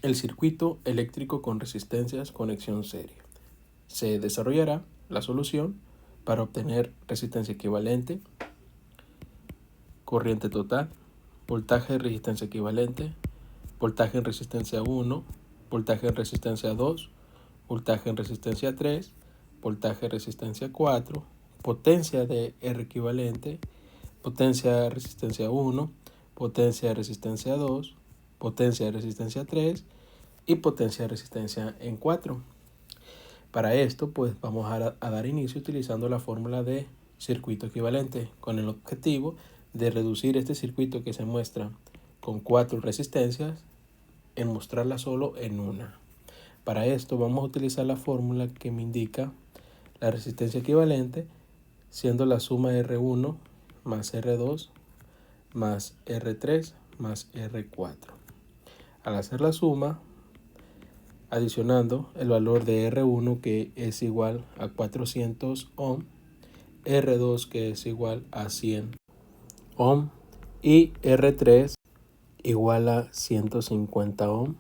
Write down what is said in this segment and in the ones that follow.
el circuito eléctrico con resistencias conexión serie. Se desarrollará la solución para obtener resistencia equivalente, corriente total, voltaje de resistencia equivalente, voltaje en resistencia 1, voltaje en resistencia 2, voltaje en resistencia 3, voltaje en resistencia 4, potencia de R equivalente, potencia de resistencia 1, potencia de resistencia 2, potencia de resistencia 3 y potencia de resistencia en 4. Para esto, pues vamos a dar inicio utilizando la fórmula de circuito equivalente con el objetivo de reducir este circuito que se muestra con 4 resistencias en mostrarla solo en una. Para esto vamos a utilizar la fórmula que me indica la resistencia equivalente siendo la suma R1 más R2 más R3 más R4. Al hacer la suma, adicionando el valor de R1 que es igual a 400 ohm, R2 que es igual a 100 ohm y R3 igual a 150 ohm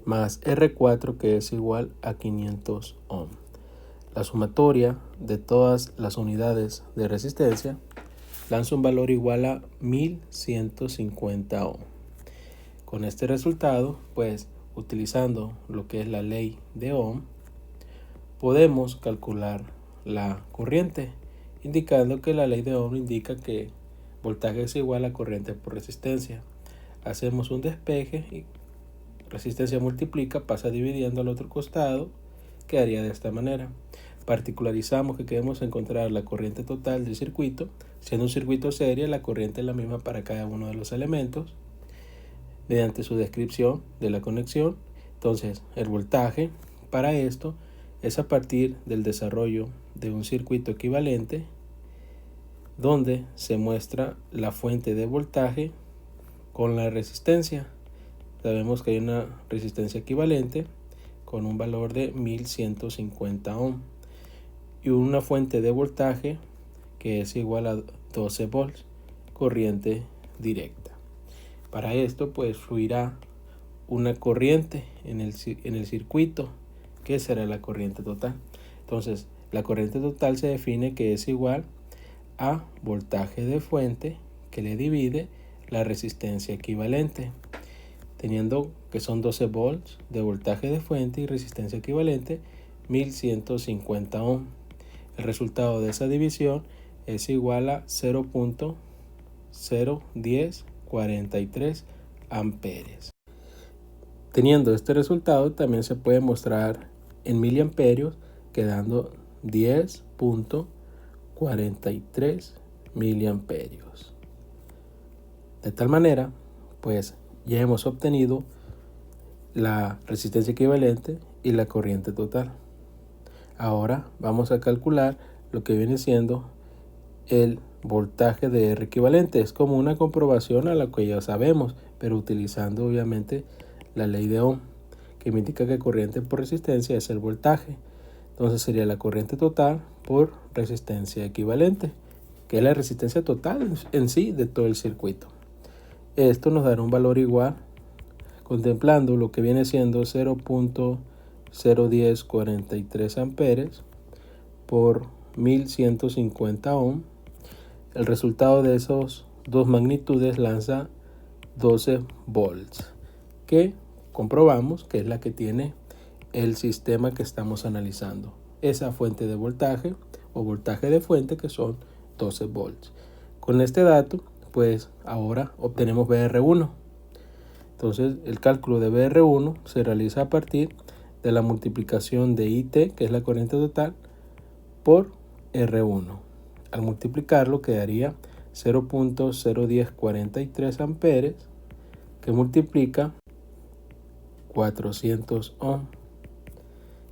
más R4 que es igual a 500 ohm. La sumatoria de todas las unidades de resistencia lanza un valor igual a 1150 ohm. Con este resultado, pues utilizando lo que es la ley de Ohm, podemos calcular la corriente, indicando que la ley de Ohm indica que voltaje es igual a corriente por resistencia. Hacemos un despeje y resistencia multiplica, pasa dividiendo al otro costado, quedaría de esta manera. Particularizamos que queremos encontrar la corriente total del circuito. Siendo un circuito serie, la corriente es la misma para cada uno de los elementos mediante su descripción de la conexión. Entonces, el voltaje para esto es a partir del desarrollo de un circuito equivalente donde se muestra la fuente de voltaje con la resistencia. Sabemos que hay una resistencia equivalente con un valor de 1150 ohm y una fuente de voltaje que es igual a 12 volts, corriente directa. Para esto, pues fluirá una corriente en el circuito, que será la corriente total. Entonces, la corriente total se define que es igual a voltaje de fuente que le divide la resistencia equivalente, teniendo que son 12 volts de voltaje de fuente y resistencia equivalente 1150 ohm. El resultado de esa división es igual a 0.01043 amperes. Teniendo este resultado, también se puede mostrar en miliamperios, quedando 10.43 miliamperios. De tal manera, pues ya hemos obtenido la resistencia equivalente y la corriente total. Ahora vamos a calcular lo que viene siendo el voltaje de R equivalente. Es como una comprobación a la que ya sabemos, pero utilizando obviamente la ley de Ohm, que me indica que corriente por resistencia es el voltaje. Entonces sería la corriente total por resistencia equivalente, que es la resistencia total en sí de todo el circuito. Esto nos dará un valor igual, contemplando lo que viene siendo 0.01043 amperes por 1150 ohm. El resultado de esos dos magnitudes lanza 12 volts, que comprobamos que es la que tiene el sistema que estamos analizando. Esa fuente de voltaje o voltaje de fuente que son 12 volts. Con este dato, pues ahora obtenemos VR1. Entonces el cálculo de VR1 se realiza a partir de la multiplicación de IT, que es la corriente total, por R1. Al multiplicarlo quedaría 0.01043 amperes, que multiplica 400 ohm.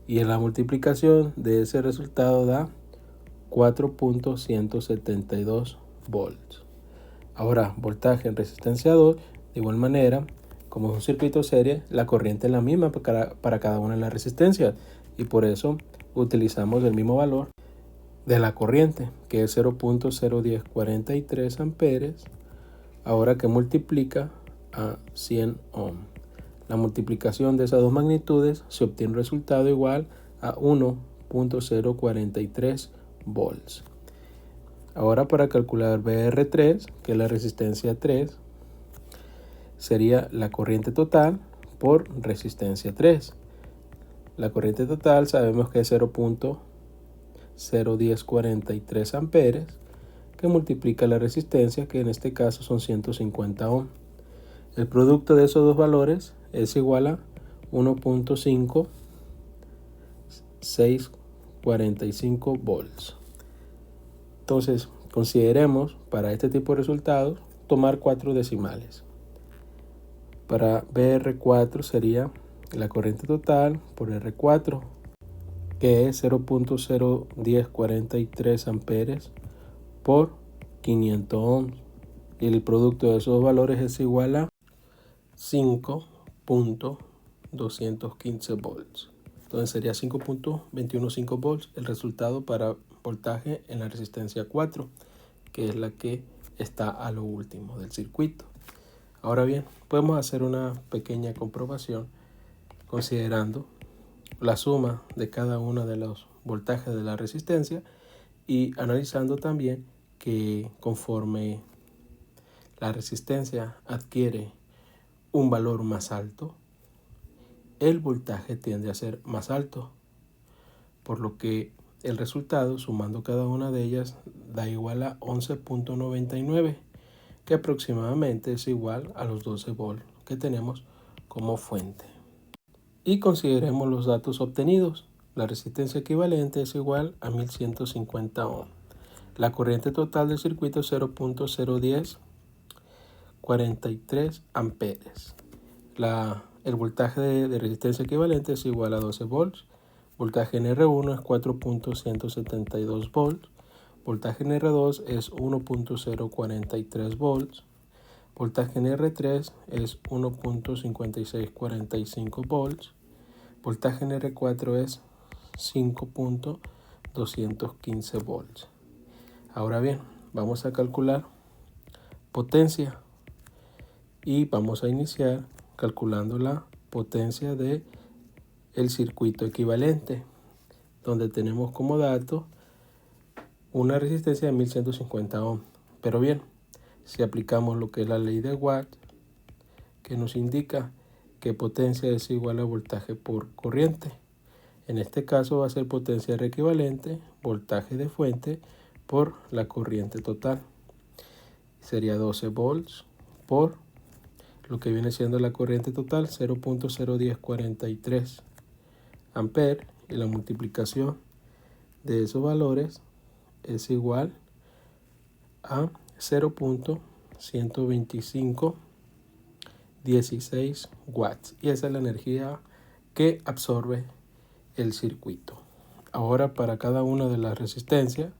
Y en la multiplicación de ese resultado da 4.172 volts. Ahora, voltaje en resistencia 2, de igual manera, como es un circuito serie, la corriente es la misma para cada una de las resistencias y por eso utilizamos el mismo valor de la corriente, que es 0.01043 amperes, ahora que multiplica a 100 ohm. la multiplicación de esas dos magnitudes se obtiene un resultado igual a 1.043 volts. Ahora para calcular BR3, que es la resistencia 3, sería la corriente total por resistencia 3. La corriente total sabemos que es 0.01043 amperes, que multiplica la resistencia, que en este caso son 150 ohm. El producto de esos dos valores es igual a 1.5645 volts. Entonces, consideremos para este tipo de resultados tomar 4 decimales. Para BR4 sería la corriente total por R4, que es 0.01043 amperes por 500 ohms. Y el producto de esos dos valores es igual a 5.215 volts. Entonces sería 5.215 volts el resultado para voltaje en la resistencia 4, que es la que está a lo último del circuito. Ahora bien, podemos hacer una pequeña comprobación considerando la suma de cada uno de los voltajes de la resistencia y analizando también que conforme la resistencia adquiere un valor más alto, el voltaje tiende a ser más alto, por lo que el resultado, sumando cada una de ellas, da igual a 11.99, que aproximadamente es igual a los 12 volts que tenemos como fuente. Y consideremos los datos obtenidos. La resistencia equivalente es igual a 1150 ohm. La corriente total del circuito es 0.01043 amperes. El voltaje de resistencia equivalente es igual a 12 volts. Voltaje en R1 es 4.172 volts. Voltaje en R2 es 1.043 volts. Voltaje en R3 es 1.5645 volts. Voltaje en R4 es 5.215 volts. Ahora bien, vamos a calcular potencia y vamos a iniciar calculando la potencia de el circuito equivalente, donde tenemos como dato una resistencia de 1150 ohm. Pero bien, si aplicamos lo que es la ley de Watt, que nos indica que potencia es igual a voltaje por corriente, en este caso va a ser potencia R equivalente, voltaje de fuente por la corriente total. Sería 12 volts por lo que viene siendo la corriente total, 0.01043 amperes, y la multiplicación de esos valores es igual a 0.12516 watts, y esa es la energía que absorbe el circuito. Ahora para cada una de las resistencias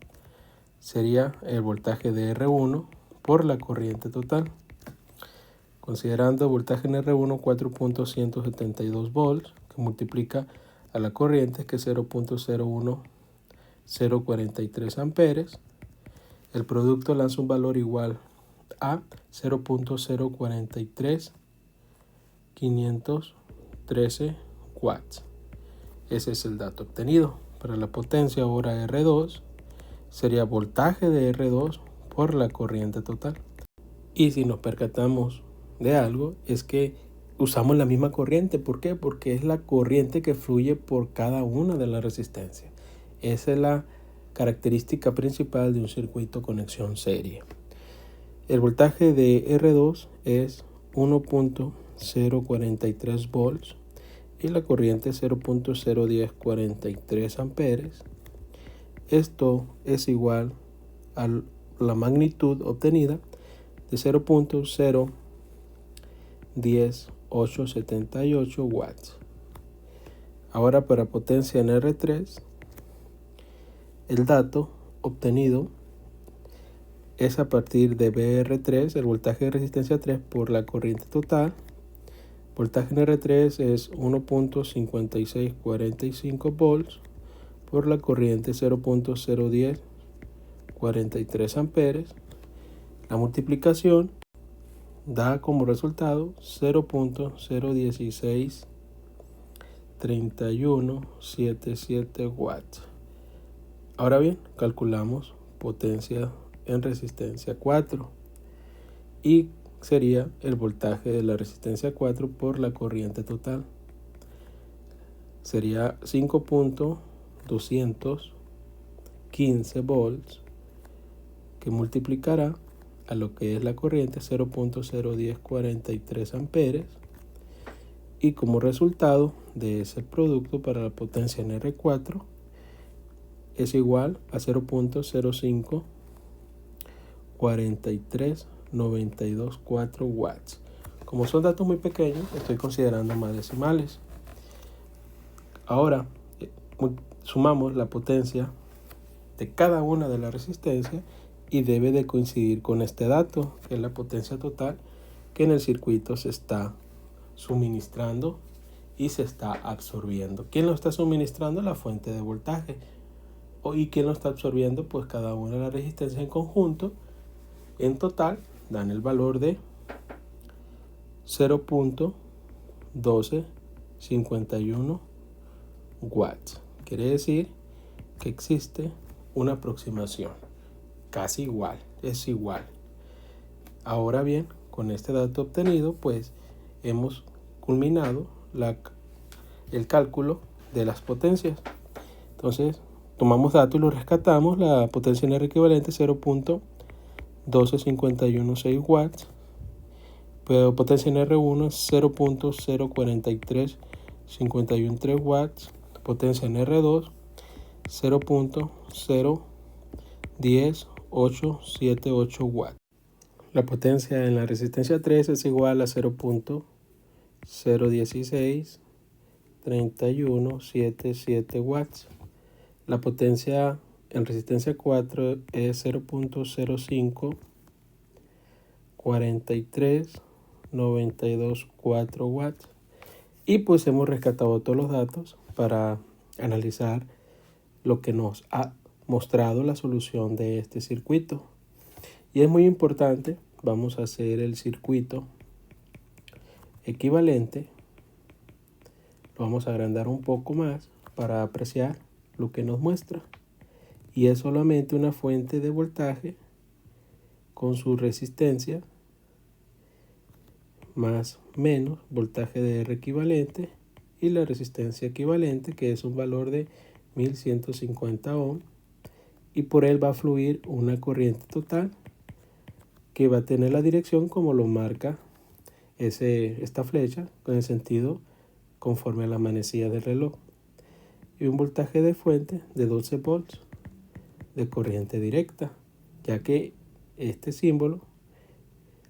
sería el voltaje de R1 por la corriente total. Considerando voltaje en R1 4.172 volts, que multiplica a la corriente, que es 0.01043 amperes, el producto lanza un valor igual a 0.043513 watts. Ese es el dato obtenido. Para la potencia ahora R2 sería voltaje de R2 por la corriente total. Y si nos percatamos de algo, es que usamos la misma corriente. ¿Por qué? Porque es la corriente que fluye por cada una de las resistencias. Esa es la característica principal de un circuito conexión serie. El voltaje de R2 es 1.043 volts y la corriente 0.01043 amperes. Esto es igual a la magnitud obtenida de 0.010878 watts. Ahora para potencia en R3, el dato obtenido es a partir de BR3, el voltaje de resistencia 3 por la corriente total. Voltaje en R3 es 1.5645 volts por la corriente 0.01043 amperes. La multiplicación da como resultado 0.0163177 watts. Ahora bien, calculamos potencia en resistencia 4 y sería el voltaje de la resistencia 4 por la corriente total. Sería 5.215 volts que multiplicará a lo que es la corriente 0.01043 amperes, y como resultado de ese producto para la potencia en R4 es igual a 0.0054392 watts. Como son datos muy pequeños, estoy considerando más decimales. Ahora sumamos la potencia de cada una de las resistencias y debe de coincidir con este dato, que es la potencia total que en el circuito se está suministrando y se está absorbiendo. ¿Quién lo está suministrando? La fuente de voltaje. ¿Y quién lo está absorbiendo? Pues cada una de las resistencias en conjunto. En total dan el valor de 0.1251 watts. Quiere decir que existe una aproximación casi igual, es igual. Ahora bien, con este dato obtenido, pues hemos culminado el cálculo de las potencias. Entonces, tomamos datos y los rescatamos. La potencia en R equivalente 0.12516 watts. Pero potencia en R1 es 0.043513 watts. Potencia en R2 0.010878 watts. La potencia en la resistencia 3 es igual a 0.0163177 watts. La potencia en resistencia 4 es 0.0054392 watts. Y pues hemos rescatado todos los datos para analizar lo que nos ha mostrado la solución de este circuito. Y es muy importante, vamos a hacer el circuito equivalente. Lo vamos a agrandar un poco más para apreciar lo que nos muestra. Y es solamente una fuente de voltaje con su resistencia más menos voltaje de R equivalente y la resistencia equivalente, que es un valor de 1150 ohm, y por él va a fluir una corriente total que va a tener la dirección como lo marca esta flecha, con el sentido conforme a la manecilla del reloj, y un voltaje de fuente de 12 volts de corriente directa, ya que este símbolo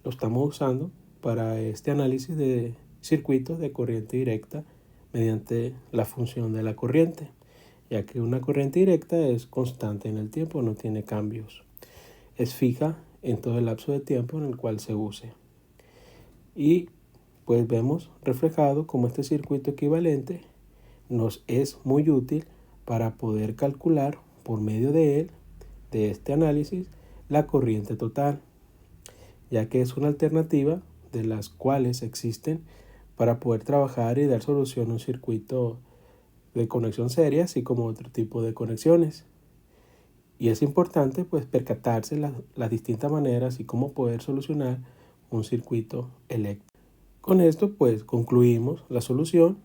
lo estamos usando para este análisis de circuitos de corriente directa mediante la función de la corriente, ya que una corriente directa es constante en el tiempo, no tiene cambios, es fija en todo el lapso de tiempo en el cual se use. Y pues vemos reflejado como este circuito equivalente nos es muy útil para poder calcular por medio de él, de este análisis, la corriente total, ya que es una alternativa de las cuales existen para poder trabajar y dar solución a un circuito de conexión seria, así como otro tipo de conexiones. Y es importante pues percatarse las distintas maneras y cómo poder solucionar un circuito eléctrico. Con esto pues concluimos la solución.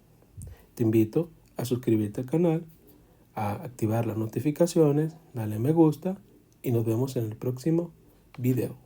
Te invito a suscribirte al canal, a activar las notificaciones, darle me gusta y nos vemos en el próximo video.